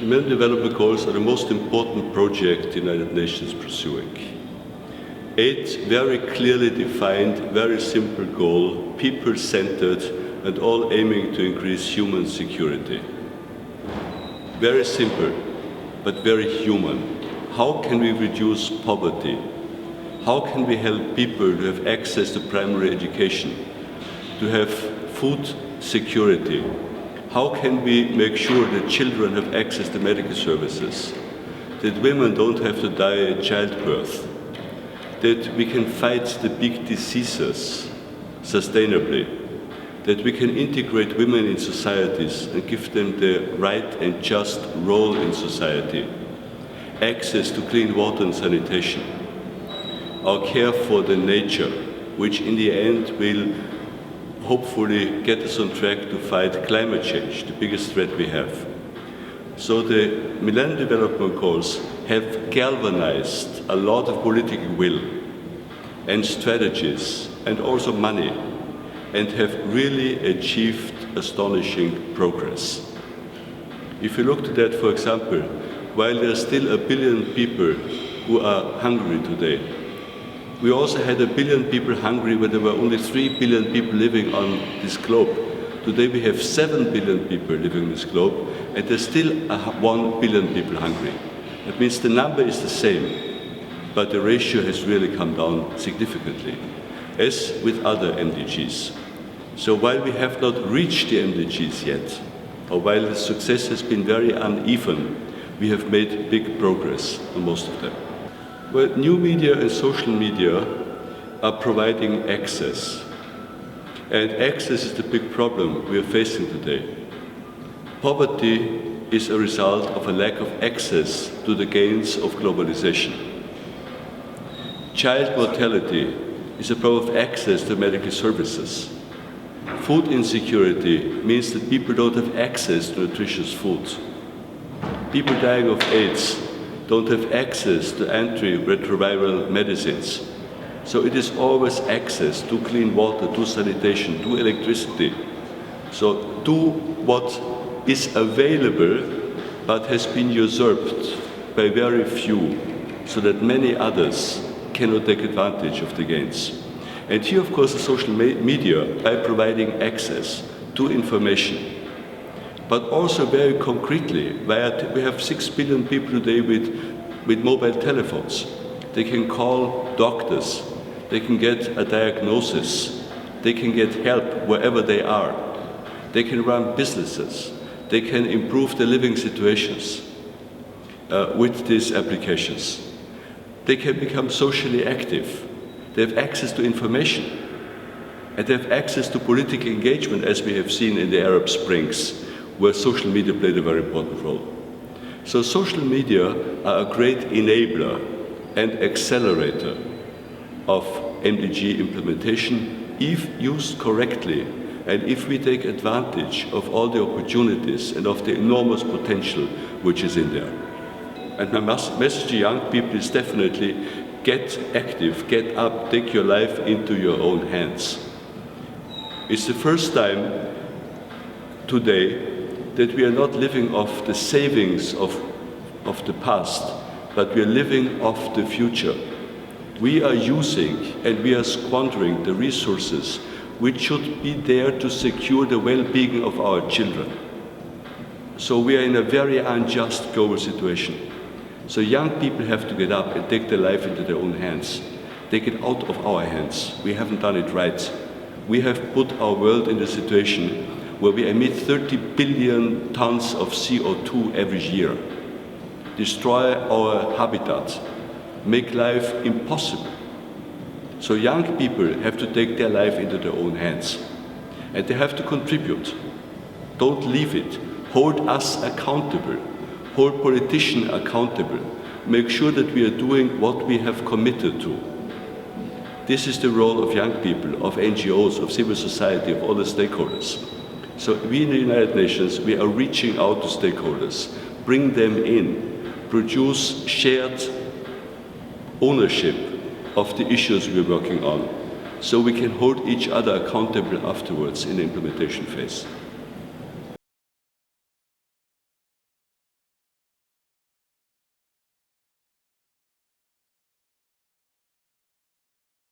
The Millennium Development Goals are the most important project the United Nations is pursuing. 8 very clearly defined, very simple goals, people-centered, and all aiming to increase human security. Very simple, but very human. How can we reduce poverty? How can we help people to have access to primary education, to have food security? How can we make sure that children have access to medical services, that women don't have to die at childbirth, that we can fight the big diseases sustainably, that we can integrate women in societies and give them the right and just role in society, access to clean water and sanitation, our care for the nature, which in the end will hopefully get us on track to fight climate change, the biggest threat we have. So the Millennium Development Goals have galvanized a lot of political will and strategies and also money, and have really achieved astonishing progress. If you look to that, for example, while there are still 1 billion people who are hungry today, we also had 1 billion people hungry when there were only 3 billion people living on this globe. Today we have 7 billion people living on this globe, and there's still 1 billion people hungry. That means the number is the same, but the ratio has really come down significantly, as with other MDGs. So while we have not reached the MDGs yet, or while the success has been very uneven, we have made big progress on most of them. Well, new media and social media are providing access. And access is the big problem we are facing today. Poverty is a result of a lack of access to the gains of globalization. Child mortality is a problem of access to medical services. Food insecurity means that people don't have access to nutritious food. People dying of AIDS don't have access to antiretroviral medicines. So it is always access to clean water, to sanitation, to electricity. So do what is available but has been usurped by very few, so that many others cannot take advantage of the gains. And here, of course, the social media, by providing access to information, but also very concretely, we have 6 billion people today with mobile telephones. They can call doctors, they can get a diagnosis, they can get help wherever they are. They can run businesses, they can improve their living situations with these applications. They can become socially active. They have access to information, and they have access to political engagement, as we have seen in the Arab Springs, where social media played a very important role. So social media are a great enabler and accelerator of MDG implementation if used correctly, and if we take advantage of all the opportunities and of the enormous potential which is in there. And my message to young people is definitely get active, get up, take your life into your own hands. It's the first time today that we are not living off the savings of the past, but we are living off the future. We are using and we are squandering the resources which should be there to secure the well-being of our children. So we are in a very unjust global situation. So young people have to get up and take their life into their own hands. Take it out of our hands. We haven't done it right. We have put our world in a situation where we emit 30 billion tons of CO2 every year, destroy our habitat, make life impossible. So young people have to take their life into their own hands, and they have to contribute. Don't leave it. Hold us accountable. Hold politicians accountable. Make sure that we are doing what we have committed to. This is the role of young people, of NGOs, of civil society, of all the stakeholders. So we in the United Nations, we are reaching out to stakeholders, bring them in, produce shared ownership of the issues we're working on, so we can hold each other accountable afterwards in the implementation phase.